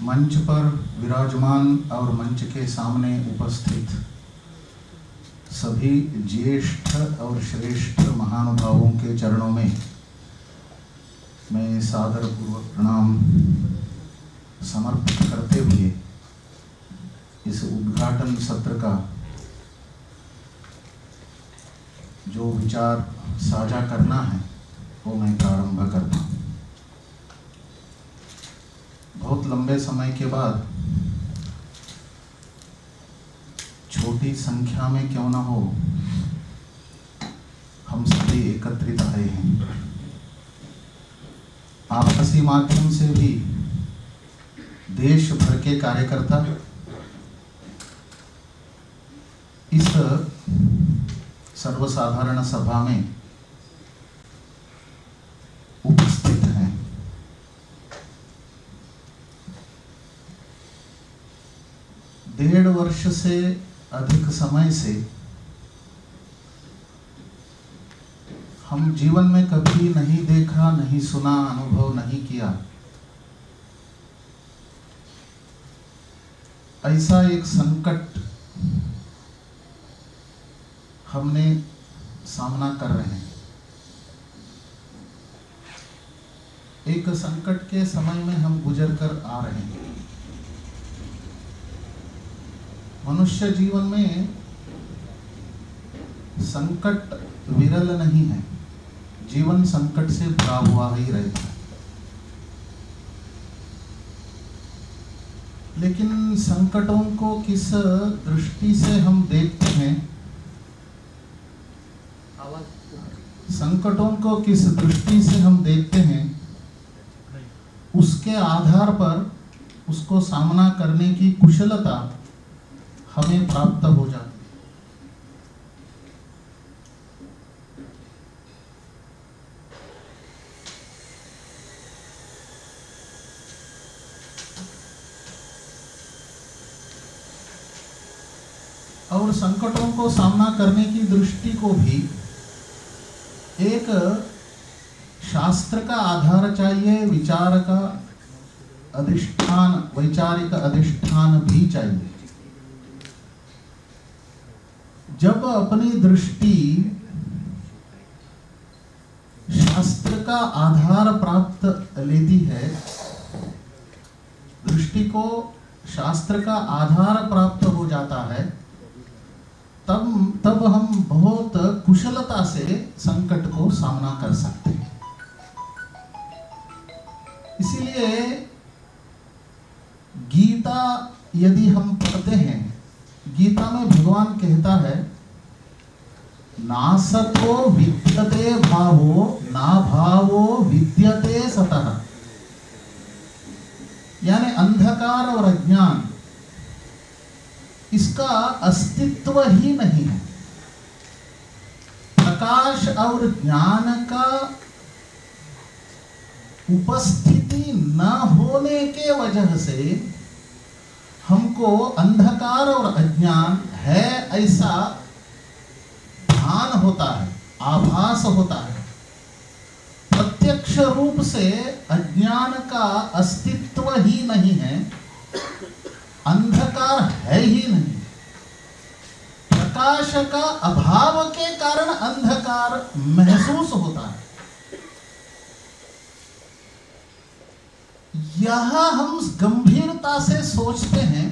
मंच पर विराजमान और मंच के सामने उपस्थित सभी ज्येष्ठ और श्रेष्ठ महानुभावों के चरणों में मैं सादरपूर्वक प्रणाम समर्पित करते हुए इस उद्घाटन सत्र का जो विचार साझा करना है वो मैं प्रारंभ करता हूँ। बहुत लंबे समय के बाद छोटी संख्या में क्यों ना हो हम सभी एकत्रित आए हैं। आपसी माध्यम से भी देश भर के कार्यकर्ता इस सर्वसाधारण सभा में उपस्थित हैं। डेढ़ वर्ष से अधिक समय से हम जीवन में कभी नहीं देखा, नहीं सुना, अनुभव नहीं किया ऐसा एक संकट हमने सामना कर रहे हैं। एक संकट के समय में हम गुजर कर आ रहे हैं। मनुष्य जीवन में संकट विरल नहीं है, जीवन संकट से भरा हुआ ही रहता है। लेकिन संकटों को किस दृष्टि से हम देखते हैं, संकटों को किस दृष्टि से हम देखते हैं, उसके आधार पर उसको सामना करने की कुशलता हमें प्राप्त हो जाती है। और संकटों को सामना करने की दृष्टि को भी एक शास्त्र का आधार चाहिए, विचार का अधिष्ठान, वैचारिक अधिष्ठान भी चाहिए। जब अपनी दृष्टि शास्त्र का आधार प्राप्त लेती है, दृष्टि को शास्त्र का आधार प्राप्त हो जाता है, तब हम बहुत कुशलता से संकट को सामना कर सकते हैं। इसीलिए गीता यदि हम पढ़ते हैं, गीता में भगवान कहता है, नासतो विद्यते भावो ना भावो विद्यते सतः, यानी अंधकार और अज्ञान इसका अस्तित्व ही नहीं है। प्रकाश और ज्ञान का उपस्थिति न होने के वजह से हमको अंधकार और अज्ञान है ऐसा भान होता है, आभास होता है। प्रत्यक्ष रूप से अज्ञान का अस्तित्व ही नहीं है, अंधकार है ही नहीं। प्रकाश का अभाव के कारण अंधकार महसूस होता है। यह हम गंभीरता से सोचते हैं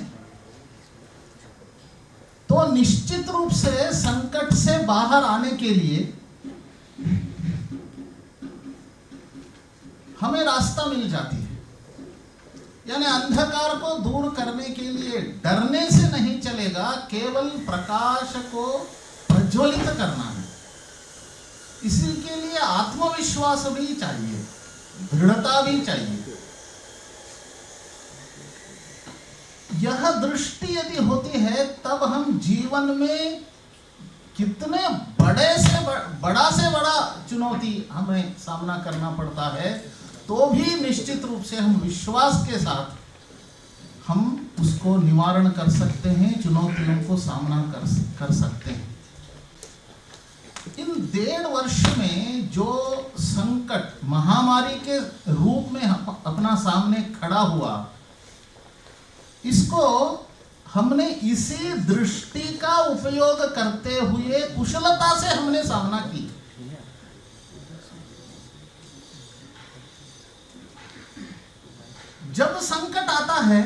तो निश्चित रूप से संकट से बाहर आने के लिए हमें रास्ता मिल जाती है। यानी अंधकार को दूर करने के लिए डरने से नहीं चलेगा, केवल प्रकाश को प्रज्वलित करना है। इसी के लिए आत्मविश्वास भी चाहिए, दृढ़ता भी चाहिए। यह दृष्टि यदि होती है तब हम जीवन में कितने बड़ा से बड़ा चुनौती हमें सामना करना पड़ता है, तो भी निश्चित रूप से हम विश्वास के साथ हम उसको निवारण कर सकते हैं, चुनौतियों को सामना कर सकते हैं। इन 1.5 वर्ष में जो संकट महामारी के रूप में अपना सामने खड़ा हुआ, इसको हमने इसी दृष्टि का उपयोग करते हुए कुशलता से हमने सामना की। जब संकट आता है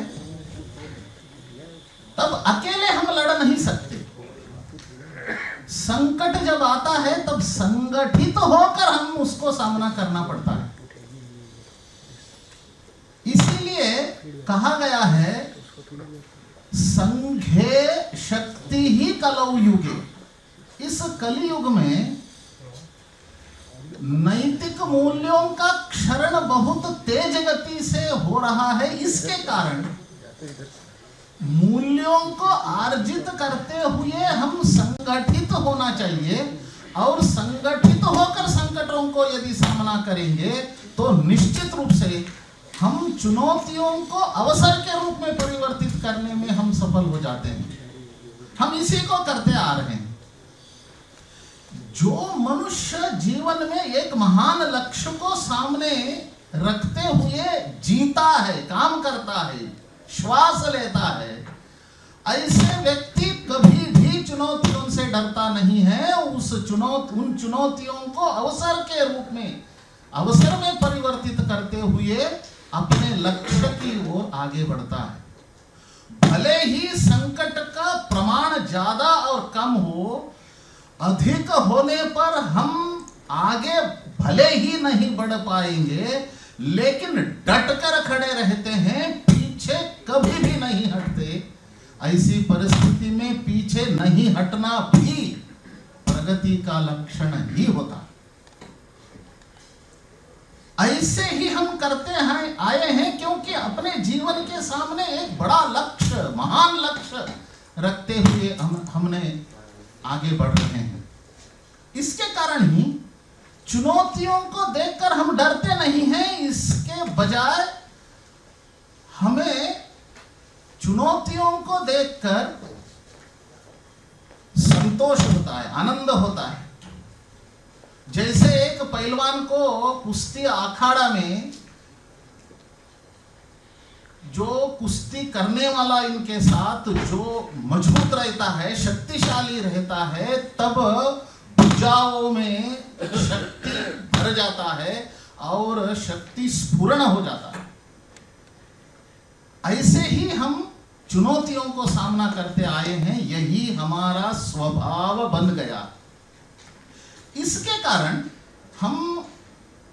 तब अकेले हम लड़ नहीं सकते। संकट जब आता है तब संगठित होकर हम उसको सामना करना पड़ता है। इसीलिए कहा गया है संघे शक्ति ही कलौ युगे। इस कलियुग में नैतिक मूल्यों का क्षरण बहुत तेज गति से हो रहा है। इसके कारण मूल्यों को अर्जित करते हुए हम संगठित होना चाहिए और संगठित होकर संकटों को यदि सामना करेंगे तो निश्चित रूप से हम चुनौतियों को अवसर के रूप में परिवर्तित करने में हम सफल हो जाते हैं। हम इसी को करते आ रहे हैं। जो मनुष्य जीवन में एक महान लक्ष्य को सामने रखते हुए जीता है, काम करता है, श्वास लेता है, ऐसे व्यक्ति कभी भी चुनौतियों से डरता नहीं है। उन चुनौतियों को अवसर के रूप में, अवसर में परिवर्तित करते हुए अपने लक्ष्य की ओर आगे बढ़ता है। भले ही संकट का प्रमाण ज्यादा और कम हो, अधिक होने पर हम आगे भले ही नहीं बढ़ पाएंगे, लेकिन डटकर खड़े रहते हैं, पीछे कभी भी नहीं हटते। ऐसी परिस्थिति में पीछे नहीं हटना भी प्रगति का लक्षण ही होता है। ऐसे ही हम करते हैं आए हैं, क्योंकि अपने जीवन के सामने एक बड़ा लक्ष्य, महान लक्ष्य रखते हुए हमने आगे बढ़ रहे हैं। इसके कारण ही चुनौतियों को देखकर हम डरते नहीं हैं। इसके बजाय हमें चुनौतियों को देखकर संतोष होता है, आनंद होता है। जैसे एक पहलवान को कुश्ती अखाड़ा में जो कुश्ती करने वाला इनके साथ जो मजबूत रहता है, शक्तिशाली रहता है, तब भुजाओं में शक्ति भर जाता है और शक्ति स्फुरण हो जाता है। ऐसे ही हम चुनौतियों को सामना करते आए हैं। यही हमारा स्वभाव बन गया। इसके कारण हम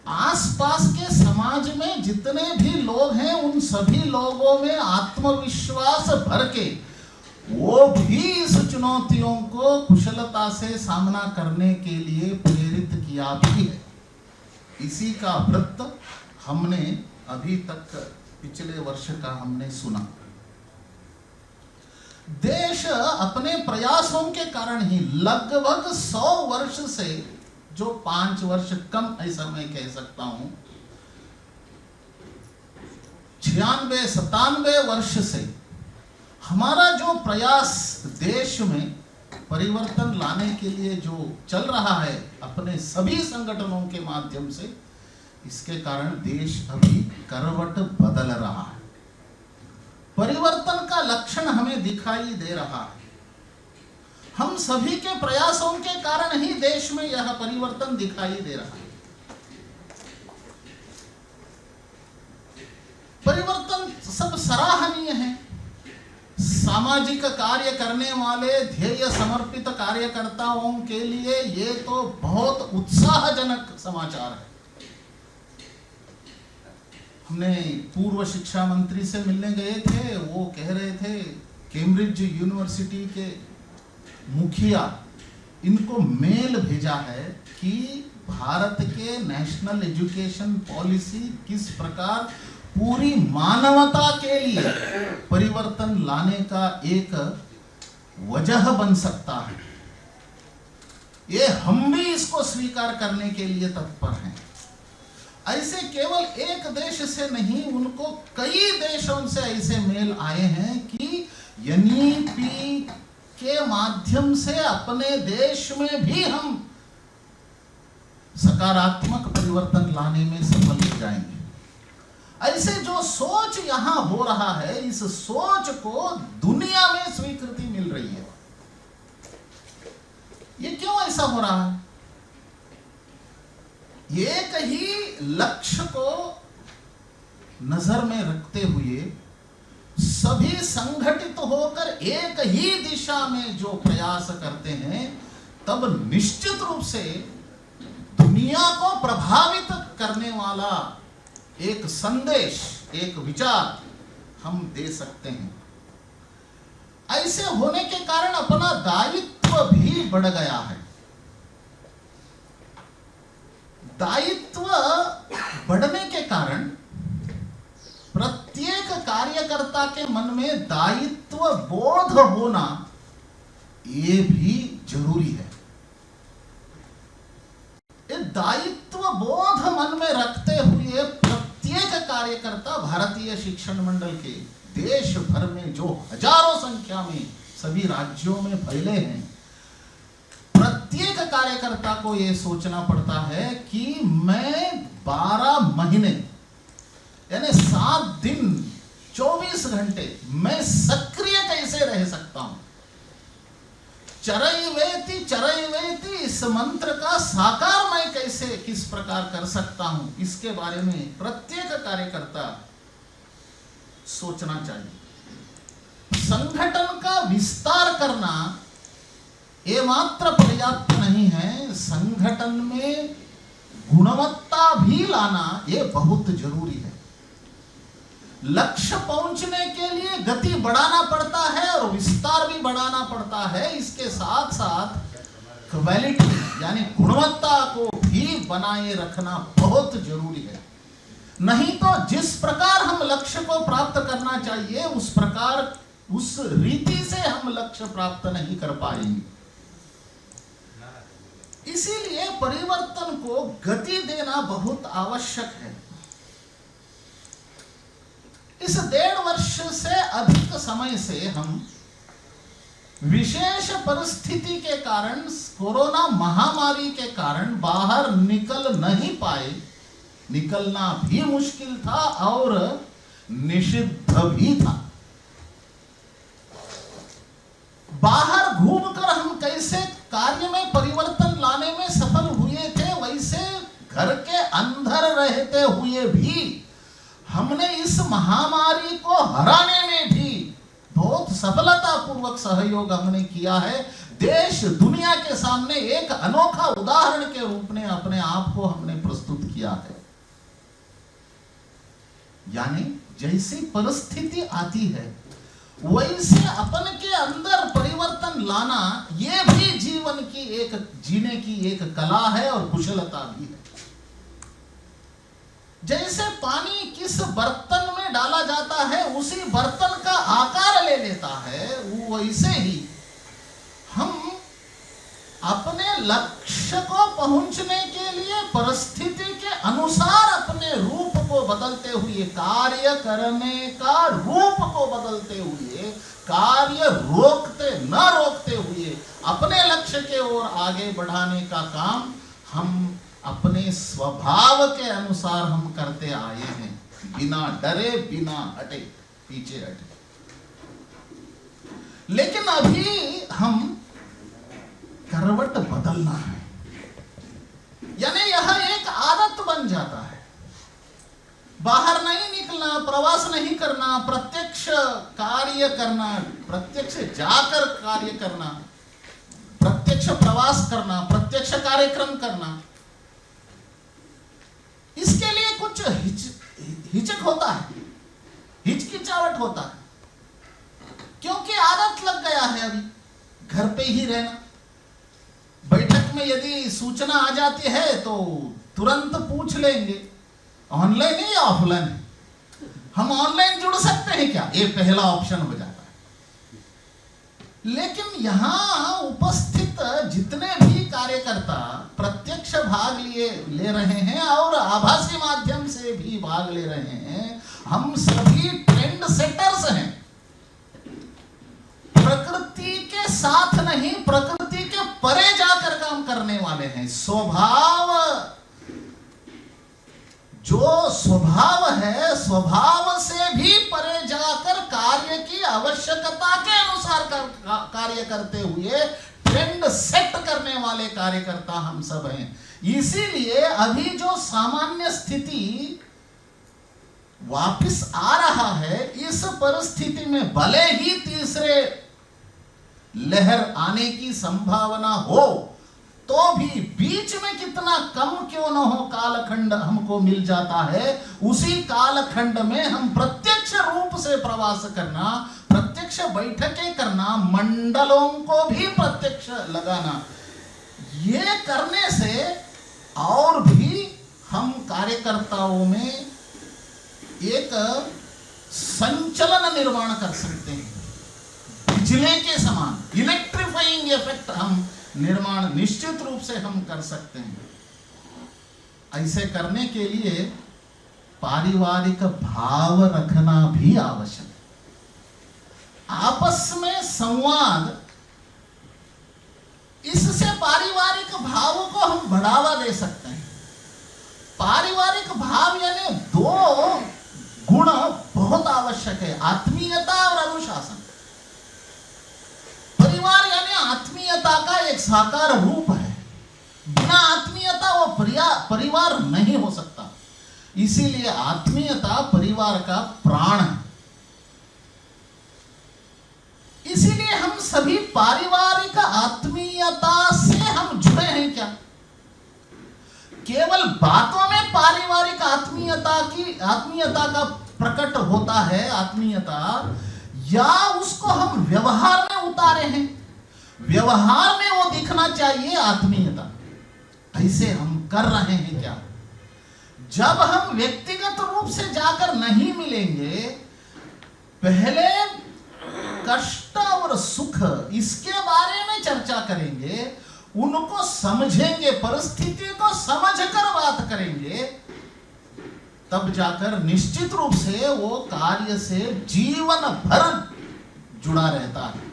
आसपास के समाज में जितने भी लोग हैं, उन सभी लोगों में आत्मविश्वास भर के वो भी इस चुनौतियों को कुशलता से सामना करने के लिए प्रेरित किया भी है। इसी का वृत्त हमने अभी तक पिछले वर्ष का हमने सुना। देश अपने प्रयासों के कारण ही लगभग 100 वर्ष से, जो 5 वर्ष कम ऐसा मैं कह सकता हूं, 96-97 वर्ष से हमारा जो प्रयास देश में परिवर्तन लाने के लिए जो चल रहा है अपने सभी संगठनों के माध्यम से, इसके कारण देश अभी करवट बदल रहा है। परिवर्तन का लक्षण हमें दिखाई दे रहा है। हम सभी के प्रयासों के कारण ही देश में यह परिवर्तन दिखाई दे रहा है। परिवर्तन सब सराहनीय है। सामाजिक कार्य करने वाले ध्येय समर्पित कार्यकर्ताओं के लिए ये तो बहुत उत्साहजनक समाचार है। हमने पूर्व शिक्षा मंत्री से मिलने गए थे। वो कह रहे थे कैम्ब्रिज यूनिवर्सिटी के मुखिया इनको मेल भेजा है कि भारत के नेशनल एजुकेशन पॉलिसी किस प्रकार पूरी मानवता के लिए परिवर्तन लाने का एक वजह बन सकता है। ये हम भी इसको स्वीकार करने के लिए तत्पर हैं। ऐसे केवल एक देश से नहीं, उनको कई देशों से ऐसे मेल आए हैं कि एनईपी के माध्यम से अपने देश में भी हम सकारात्मक परिवर्तन लाने में सफल हो जाएंगे। ऐसे जो सोच यहां हो रहा है, इस सोच को दुनिया में स्वीकृति मिल रही है। ये क्यों ऐसा हो रहा है? एक ही लक्ष्य को नजर में रखते हुए सभी संगठित होकर एक ही दिशा में जो प्रयास करते हैं, तब निश्चित रूप से दुनिया को प्रभावित करने वाला एक संदेश, एक विचार हम दे सकते हैं। ऐसे होने के कारण अपना दायित्व भी बढ़ गया है। दायित्व बढ़ने के कारण प्रत्येक कार्यकर्ता के मन में दायित्व बोध होना ये भी जरूरी है। ये दायित्व बोध मन में रखते हुए प्रत्येक कार्यकर्ता भारतीय शिक्षण मंडल के देश भर में जो हजारों संख्या में सभी राज्यों में फैले हैं, प्रत्येक कार्यकर्ता को यह सोचना पड़ता है कि मैं 12 महीने यानी 7 दिन 24 घंटे मैं सक्रिय कैसे रह सकता हूं। चरैवेति चरैवेति इस मंत्र का साकार मैं कैसे किस प्रकार कर सकता हूं, इसके बारे में प्रत्येक कार्यकर्ता सोचना चाहिए। संगठन का विस्तार करना ये मात्र पर्याप्त नहीं है, संगठन में गुणवत्ता भी लाना ये बहुत जरूरी है। लक्ष्य पहुंचने के लिए गति बढ़ाना पड़ता है और विस्तार भी बढ़ाना पड़ता है। इसके साथ साथ क्वालिटी यानी गुणवत्ता को भी बनाए रखना बहुत जरूरी है। नहीं तो जिस प्रकार हम लक्ष्य को प्राप्त करना चाहिए उस प्रकार उस रीति से हम लक्ष्य प्राप्त नहीं कर पाएंगे। इसीलिए परिवर्तन को गति देना बहुत आवश्यक है। इस 1.5 वर्ष से अधिक समय से हम विशेष परिस्थिति के कारण, कोरोना महामारी के कारण बाहर निकल नहीं पाए। निकलना भी मुश्किल था और निषिद्ध भी था। बाहर घूमकर हम कैसे कार्य में परिवर्तन लाने में सफल हुए थे, वैसे घर के अंदर रहते हुए भी हमने इस महामारी को हराने में भी बहुत सफलतापूर्वक सहयोग हमने किया है। देश दुनिया के सामने एक अनोखा उदाहरण के रूप में अपने आप को हमने प्रस्तुत किया है। यानी जैसी परिस्थिति आती है वैसे अपन के अंदर परिवर्तन लाना यह भी जीवन की एक जीने की एक कला है और कुशलता भी है। जैसे पानी किस बर्तन में डाला जाता है उसी बर्तन का आकार ले लेता है, वैसे ही हम अपने लक्ष्य को पहुंचने के लिए परिस्थिति के अनुसार अपने रूप को बदलते हुए, कार्य करने का रूप को बदलते हुए, कार्य रोकते हुए अपने लक्ष्य के ओर आगे बढ़ाने का काम हम अपने स्वभाव के अनुसार हम करते आए हैं, बिना डरे बिना हटे पीछे हटे। लेकिन अभी हम करवट बदलना है, यानी यह एक आदत बन जाता है। बाहर नहीं निकलना, प्रवास नहीं करना, प्रत्यक्ष कार्य करना, प्रत्यक्ष जाकर कार्य करना, प्रत्यक्ष प्रवास करना, प्रत्यक्ष कार्यक्रम करना, इसके लिए कुछ हिचक होता है, हिचकिचावट होता है, क्योंकि आदत लग गया है अभी घर पे ही रहना। बैठक में यदि सूचना आ जाती है तो तुरंत पूछ लेंगे ऑनलाइन है या ऑफलाइन है, हम ऑनलाइन जुड़ सकते हैं क्या, ये पहला ऑप्शन हो जाता है। लेकिन यहां उपस्थित जितने भी कार्यकर्ता प्रत्यक्ष भाग ले रहे हैं और आभासी माध्यम से भी भाग ले रहे हैं, हम सभी ट्रेंड सेटर्स हैं। प्रकृति के साथ नहीं, प्रकृति के परे जाकर काम करने वाले हैं। स्वभाव जो जो स्वभाव है, स्वभाव से भी परे जाकर कार्य की आवश्यकता के अनुसार कार्य करते हुए ट्रेंड सेट करने वाले कार्यकर्ता हम सब हैं। इसीलिए अभी जो सामान्य स्थिति वापस आ रहा है, इस परिस्थिति में भले ही तीसरे लहर आने की संभावना हो, तो भी बीच में कितना कम क्यों न हो कालखंड हमको मिल जाता है, उसी कालखंड में हम प्रत्यक्ष रूप से प्रवास करना, प्रत्यक्ष बैठकें करना, मंडलों को भी प्रत्यक्ष लगाना, ये करने से और भी हम कार्यकर्ताओं में एक संचलन निर्माण कर सकते हैं। बिजली के समान इलेक्ट्रीफाइंग इफेक्ट हम निर्माण निश्चित रूप से हम कर सकते हैं। ऐसे करने के लिए पारिवारिक भाव रखना भी आवश्यक है। आपस में संवाद, इससे पारिवारिक भाव को हम बढ़ावा दे सकते हैं। पारिवारिक भाव यानी दो गुण बहुत आवश्यक है, आत्मीयता और अनुशासन। परिवार यानी आत्मीयता का एक साकार रूप है। बिना आत्मीयता वो परिवार नहीं हो सकता। इसीलिए आत्मीयता परिवार का प्राण है। इसीलिए हम सभी पारिवारिक आत्मीयता से हम जुड़े हैं क्या? केवल बातों में पारिवारिक आत्मीयता का प्रकट होता है आत्मीयता, या उसको हम व्यवहार में उतारे हैं? व्यवहार में वो दिखना चाहिए आत्मीयता। ऐसे हम कर रहे हैं क्या? जब हम व्यक्तिगत रूप से जाकर नहीं मिलेंगे, पहले कष्ट और सुख इसके बारे में चर्चा करेंगे, उनको समझेंगे, परिस्थिति को समझकर बात करेंगे, तब जाकर निश्चित रूप से वो कार्य से जीवन भर जुड़ा रहता है।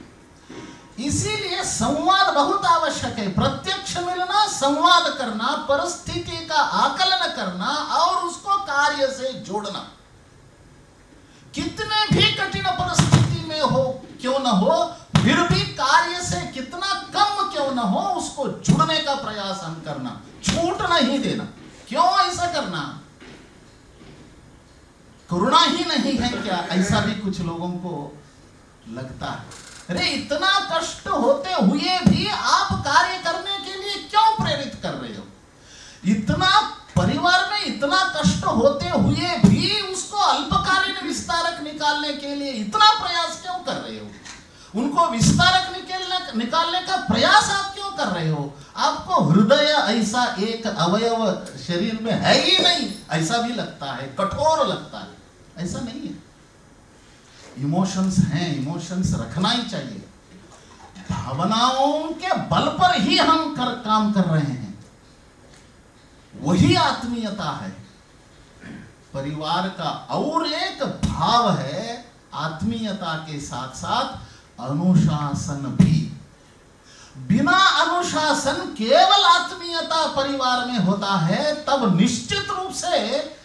इसीलिए संवाद बहुत आवश्यक है। प्रत्यक्ष मिलना, संवाद करना, परिस्थिति का आकलन करना और उसको कार्य से जोड़ना। कितने भी कठिन परिस्थिति में हो क्यों न हो, फिर भी कार्य से कितना कम क्यों न हो, उसको जुड़ने का प्रयास हम करना, छूट नहीं देना। क्यों ऐसा करना? करुणा ही नहीं है क्या? ऐसा भी कुछ लोगों को लगता है। अरे इतना कष्ट होते हुए भी आप कार्य करने के लिए क्यों प्रेरित कर रहे हो? इतना परिवार में इतना कष्ट होते हुए भी उसको अल्पकालीन विस्तारक निकालने के लिए इतना प्रयास क्यों कर रहे हो? उनको विस्तारक निकालने का प्रयास आप क्यों कर रहे हो? आपको हृदय ऐसा एक अवयव शरीर में है ही नहीं, ऐसा भी लगता है, कठोर लगता है। ऐसा नहीं है। इमोशंस हैं, इमोशंस रखना ही चाहिए। भावनाओं के बल पर ही हम काम कर रहे हैं, वही आत्मीयता है। परिवार का और एक भाव है आत्मीयता के साथ साथ अनुशासन भी। बिना अनुशासन केवल आत्मीयता परिवार में होता है, तब निश्चित रूप से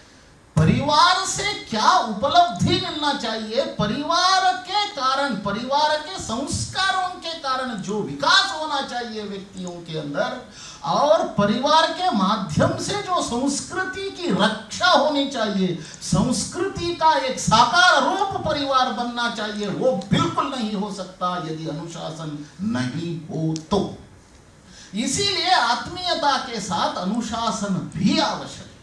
परिवार से क्या उपलब्धि मिलना चाहिए, परिवार के कारण, परिवार के संस्कारों के कारण जो विकास होना चाहिए व्यक्तियों के अंदर, और परिवार के माध्यम से जो संस्कृति की रक्षा होनी चाहिए, संस्कृति का एक साकार रूप परिवार बनना चाहिए, वो बिल्कुल नहीं हो सकता यदि अनुशासन नहीं हो तो। इसीलिए आत्मीयता के साथ अनुशासन भी आवश्यक है।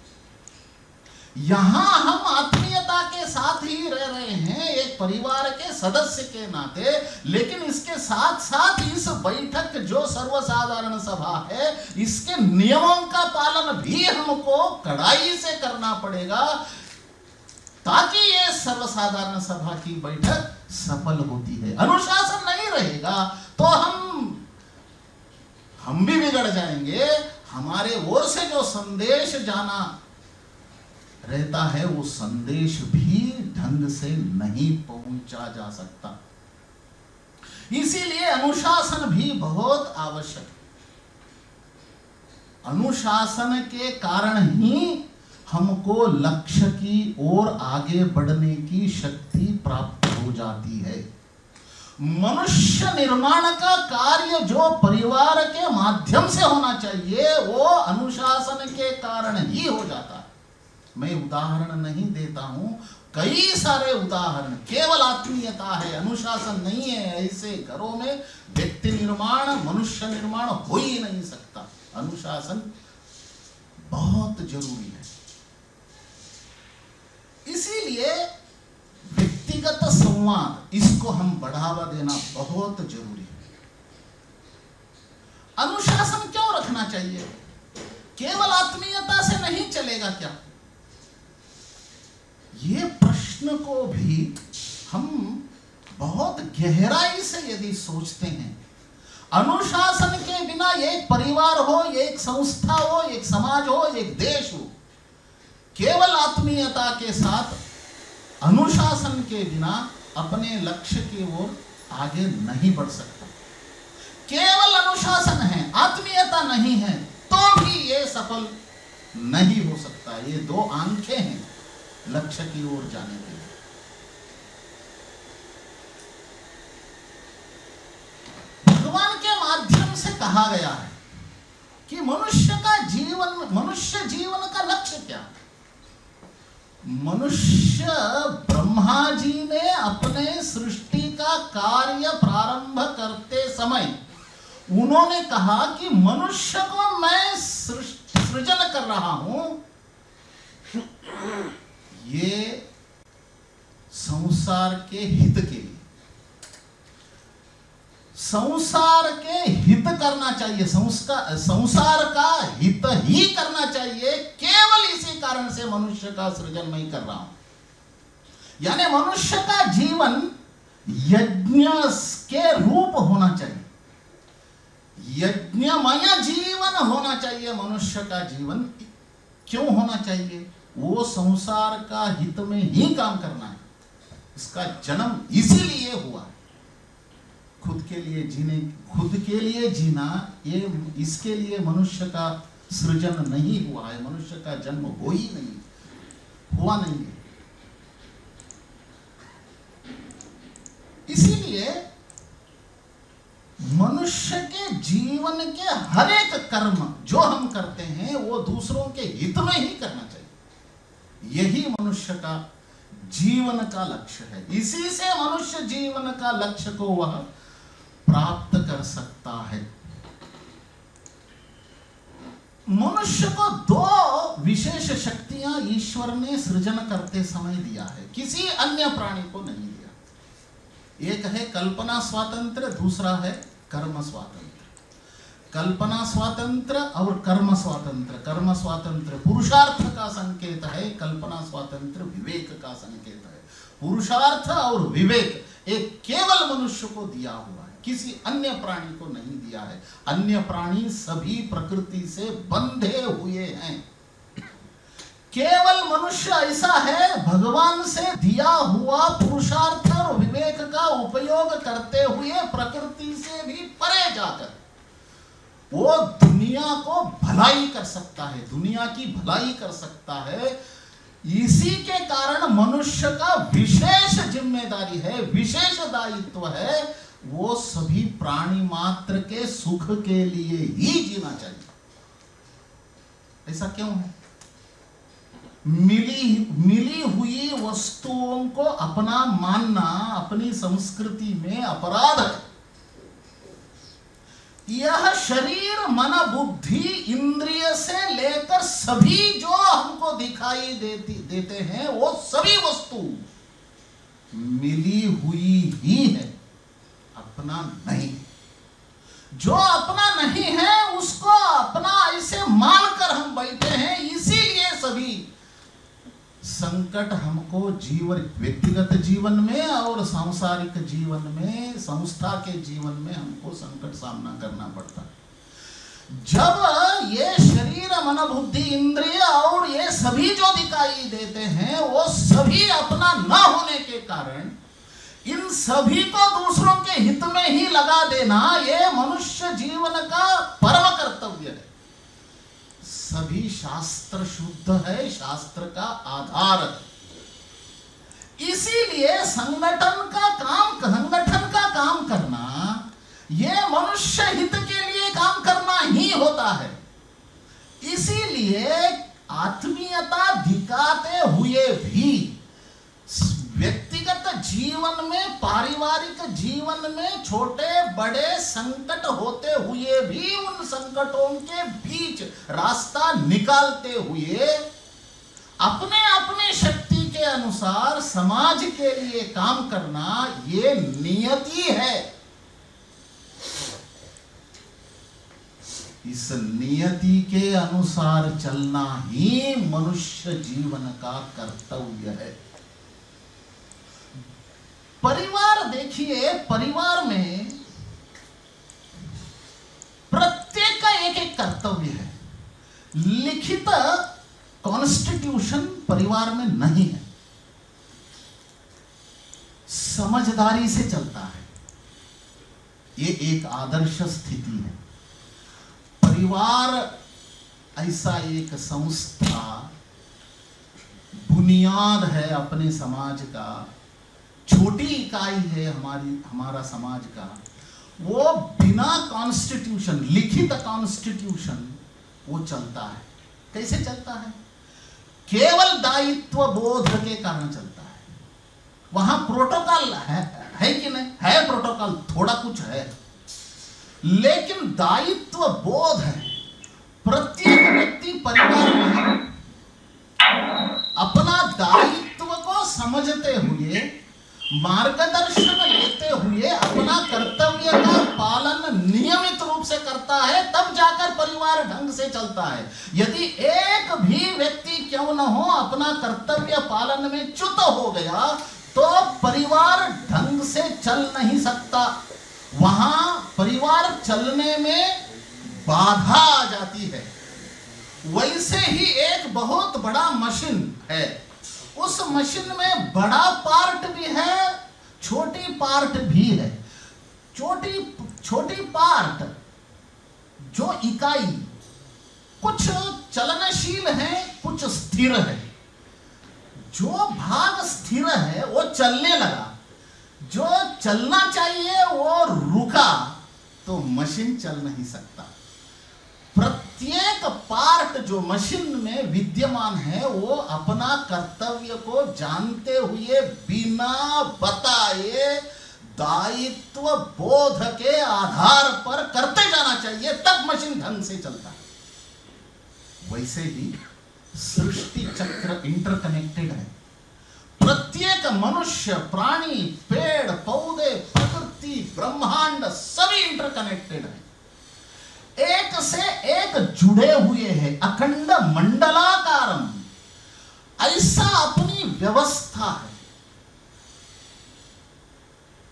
यहां हम आत्मीयता के साथ ही रह रहे हैं एक परिवार के सदस्य के नाते, लेकिन इसके साथ साथ इस बैठक जो सर्वसाधारण सभा है, इसके नियमों का पालन भी हमको कड़ाई से करना पड़ेगा, ताकि ये सर्वसाधारण सभा की बैठक सफल होती है। अनुशासन नहीं रहेगा तो हम भी बिगड़ जाएंगे। हमारे ओर से जो संदेश जाना रहता है, वो संदेश भी ढंग से नहीं पहुंचा जा सकता। इसीलिए अनुशासन भी बहुत आवश्यक है। अनुशासन के कारण ही हमको लक्ष्य की ओर आगे बढ़ने की शक्ति प्राप्त हो जाती है। मनुष्य निर्माण का कार्य जो परिवार के माध्यम से होना चाहिए वो अनुशासन के कारण ही हो जाता है। मैं उदाहरण नहीं देता हूं, कई सारे उदाहरण, केवल आत्मीयता है, अनुशासन नहीं है, ऐसे घरों में व्यक्ति निर्माण, मनुष्य निर्माण हो ही नहीं सकता। अनुशासन बहुत जरूरी है। इसीलिए व्यक्तिगत संवाद, इसको हम बढ़ावा देना बहुत जरूरी है। अनुशासन क्यों रखना चाहिए? केवल आत्मीयता से नहीं चलेगा क्या? ये प्रश्न को भी हम बहुत गहराई से यदि सोचते हैं, अनुशासन के बिना एक परिवार हो, एक संस्था हो, एक समाज हो, एक देश हो, केवल आत्मीयता के साथ अनुशासन के बिना अपने लक्ष्य की ओर आगे नहीं बढ़ सकता। केवल अनुशासन है, आत्मीयता नहीं है, तो भी ये सफल नहीं हो सकता। ये दो आंखें हैं लक्ष्य की ओर जाने के लिए। भगवान के माध्यम से कहा गया है कि मनुष्य जीवन का लक्ष्य क्या? मनुष्य, ब्रह्मा जी ने अपने सृष्टि का कार्य प्रारंभ करते समय उन्होंने कहा कि मनुष्य को मैं सृजन कर रहा हूं, ये संसार के हित के लिए, संसार के हित करना चाहिए, संसार का हित ही करना चाहिए। केवल इसी कारण से मनुष्य का सृजन मैं कर रहा हूं। यानी मनुष्य का जीवन यज्ञ के रूप होना चाहिए, यज्ञमय जीवन होना चाहिए। मनुष्य का जीवन क्यों होना चाहिए? वो संसार का हित में ही काम करना है। इसका जन्म इसीलिए हुआ, खुद के लिए जीना, ये इसके लिए मनुष्य का सृजन नहीं हुआ है। मनुष्य का जन्म हुआ नहीं है। इसीलिए मनुष्य के जीवन के हर एक कर्म जो हम करते हैं वो दूसरों के हित में ही करना चाहिए। यही मनुष्य का जीवन का लक्ष्य है। इसी से मनुष्य जीवन का लक्ष्य को वह प्राप्त कर सकता है। मनुष्य को दो विशेष शक्तियां ईश्वर ने सृजन करते समय दिया है, किसी अन्य प्राणी को नहीं दिया। एक है कल्पना स्वातंत्र, दूसरा है कर्म स्वातंत्र। कल्पना स्वातंत्र और कर्म स्वातंत्र। कर्म स्वातंत्र पुरुषार्थ का संकेत है, कल्पना स्वातंत्र विवेक का संकेत है। पुरुषार्थ और विवेक एक केवल मनुष्य को दिया हुआ है, किसी अन्य प्राणी को नहीं दिया है। अन्य प्राणी सभी प्रकृति से बंधे हुए हैं। केवल मनुष्य ऐसा है, भगवान से दिया हुआ पुरुषार्थ और विवेक का उपयोग करते हुए प्रकृति से भी परे जाकर वो दुनिया को भलाई कर सकता है, दुनिया की भलाई कर सकता है। इसी के कारण मनुष्य का विशेष जिम्मेदारी है, विशेष दायित्व है, वो सभी प्राणी मात्र के सुख के लिए ही जीना चाहिए। ऐसा क्यों है? मिली हुई वस्तुओं को अपना मानना अपनी संस्कृति में अपराध है। यह शरीर, मन, बुद्धि, इंद्रिय से लेकर सभी जो हमको दिखाई देते हैं वो सभी वस्तु मिली हुई ही है, अपना नहीं। जो अपना नहीं है उसको अपना ऐसे मानकर हम बैठे हैं। इसीलिए सभी संकट हमको व्यक्तिगत जीवन में और सांसारिक जीवन में, संस्था के जीवन में हमको संकट सामना करना पड़ता है। जब ये शरीर, मन, बुद्धि, इंद्रिय और ये सभी जो दिखाई देते हैं वो सभी अपना न होने के कारण इन सभी को दूसरों के हित में ही लगा देना, ये मनुष्य जीवन का परम कर्तव्य है। सभी शास्त्र शुद्ध है, शास्त्र का आधार। इसीलिए संगठन का काम करना ये मनुष्य हित के लिए काम करना ही होता है। इसीलिए आत्मीयता दिखाते हुए भी व्यक्तिगत जीवन में, पारिवारिक जीवन में छोटे बड़े संकट होते हुए भी उन संकटों के बीच रास्ता निकालते हुए अपने अपने शक्ति के अनुसार समाज के लिए काम करना ये नियति है। इस नियति के अनुसार चलना ही मनुष्य जीवन का कर्तव्य है। परिवार देखिए, परिवार में प्रत्येक का एक एक कर्तव्य है। लिखित कॉन्स्टिट्यूशन परिवार में नहीं है, समझदारी से चलता है। ये एक आदर्श स्थिति है। परिवार ऐसा एक संस्था, बुनियाद है अपने समाज का, छोटी इकाई है हमारा समाज का। वो बिना कॉन्स्टिट्यूशन, लिखित कॉन्स्टिट्यूशन वो चलता है। कैसे चलता है? केवल दायित्व बोध के कारण चलता है। वहां प्रोटोकॉल है कि नहीं? है प्रोटोकॉल, थोड़ा कुछ है, लेकिन दायित्व बोध है। प्रत्येक व्यक्ति परिवार में अपना दायित्व को समझते हुए, मार्गदर्शन लेते हुए अपना कर्तव्य का पालन नियमित रूप से करता है, तब जाकर परिवार ढंग से चलता है। यदि एक भी व्यक्ति क्यों न हो अपना कर्तव्य पालन में च्युत हो गया तो परिवार ढंग से चल नहीं सकता। वहां परिवार चलने में बाधा आ जाती है। वैसे ही एक बहुत बड़ा मशीन है, उस मशीन में बड़ा पार्ट भी है, छोटी पार्ट भी है। छोटी पार्ट जो इकाई कुछ चलनशील है, कुछ स्थिर है। जो भाग स्थिर है वो चलने लगा, जो चलना चाहिए वो रुका, तो मशीन चल नहीं सकता। प्रत्येक पार्ट जो मशीन में विद्यमान है वो अपना कर्तव्य को जानते हुए बिना बताए दायित्व बोध के आधार पर करते जाना चाहिए, तब मशीन ढंग से चलता है। वैसे ही सृष्टि चक्र इंटरकनेक्टेड है। प्रत्येक मनुष्य, प्राणी, पेड़ पौधे, प्रकृति, ब्रह्मांड सभी इंटरकनेक्टेड है, एक से एक जुड़े हुए हैं, अखंड मंडलाकारम। ऐसा अपनी व्यवस्था है।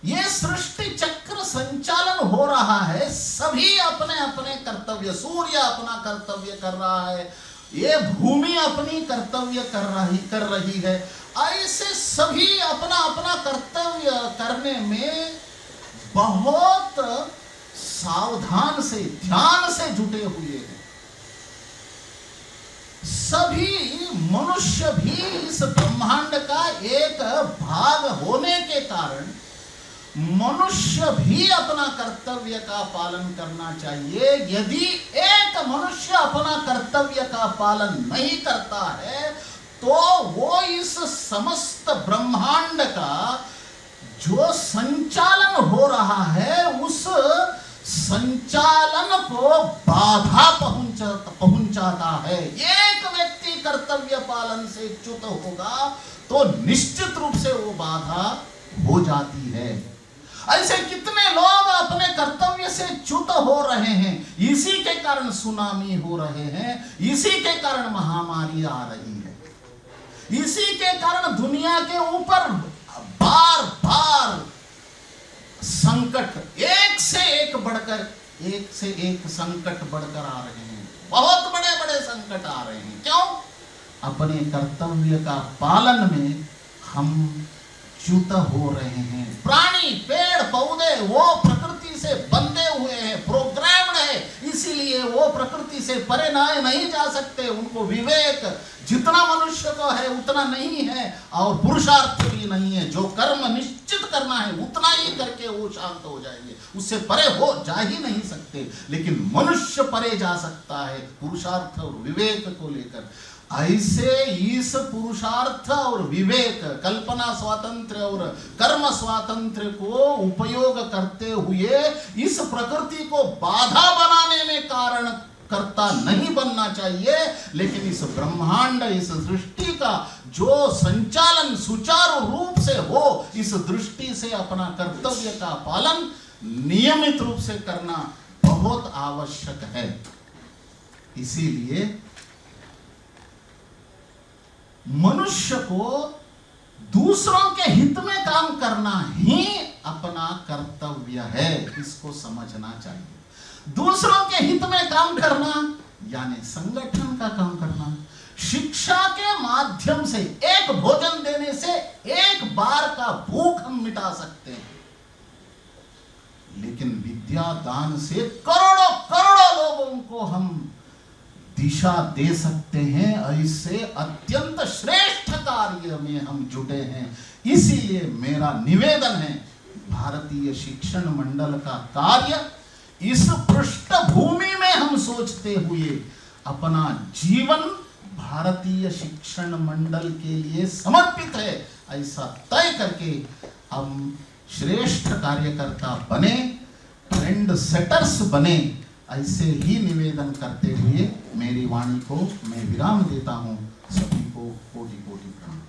ये सृष्टि चक्र संचालन हो रहा है, सभी अपने अपने कर्तव्य, सूर्य अपना कर्तव्य कर रहा है, ये भूमि अपनी कर्तव्य कर रही है। ऐसे सभी अपना अपना कर्तव्य करने में बहुत सावधान से, ध्यान से जुटे हुए हैं। सभी मनुष्य भी इस ब्रह्मांड का एक भाग होने के कारण मनुष्य भी अपना कर्तव्य का पालन करना चाहिए। यदि एक मनुष्य अपना कर्तव्य का पालन नहीं करता है तो वो इस समस्त ब्रह्मांड का जो संचालन हो रहा है उस संचालन को बाधा पहुंचाता है। एक व्यक्ति कर्तव्य पालन से च्युत होगा तो निश्चित रूप से वो बाधा हो जाती है। ऐसे कितने लोग अपने कर्तव्य से च्युत हो रहे हैं, इसी के कारण सुनामी हो रहे हैं, इसी के कारण महामारी आ रही है, इसी के कारण दुनिया के ऊपर बार बार संकट एक से एक संकट बढ़कर आ रहे हैं। बहुत बड़े बड़े संकट आ रहे हैं। क्यों? अपने कर्तव्य का पालन में हम च्युत हो रहे हैं। प्राणी, पेड़ पौधे वो प्रकृति से बंधे हुए हैं, प्रोग्राम्ड है, इसीलिए वो प्रकृति से परे नहीं जा सकते, उनको विवेक जितना मनुष्य को है उतना नहीं है, और पुरुषार्थ भी नहीं है। जो कर्म निश्चित करना है उतना ही करके वो शांत हो जाएंगे, उससे परे हो जा ही नहीं सकते। लेकिन मनुष्य परे जा सकता है पुरुषार्थ और विवेक को लेकर। ऐसे इस पुरुषार्थ और विवेक, कल्पना स्वातंत्र्य और कर्म स्वातंत्र्य को उपयोग करते हुए इस प्रकृति को बाधा बनाने में कारण कर्ता नहीं बनना चाहिए, लेकिन इस ब्रह्मांड, इस सृष्टि का जो संचालन सुचारू रूप से हो, इस दृष्टि से अपना कर्तव्य का पालन नियमित रूप से करना बहुत आवश्यक है। इसीलिए मनुष्य को दूसरों के हित में काम करना ही अपना कर्तव्य है, इसको समझना चाहिए। दूसरों के हित में काम करना यानी संगठन का काम करना, शिक्षा के माध्यम से एक भोजन देने से एक बार का भूख हम मिटा सकते हैं, लेकिन विद्या दान से करोड़ों करोड़ों लोगों को हम दिशा दे सकते हैं। ऐसे अत्यंत श्रेष्ठ कार्य में हम जुटे हैं। इसीलिए मेरा निवेदन है, भारतीय शिक्षण मंडल का कार्य इस पृष्ठभूमि में हम सोचते हुए अपना जीवन भारतीय शिक्षण मंडल के लिए समर्पित है, ऐसा तय करके हम श्रेष्ठ कार्यकर्ता बने, ट्रेंड सेटर्स बने। ऐसे ही निवेदन करते हुए मेरी वाणी को मैं विराम देता हूं। सभी को कोटि कोटि प्रणाम।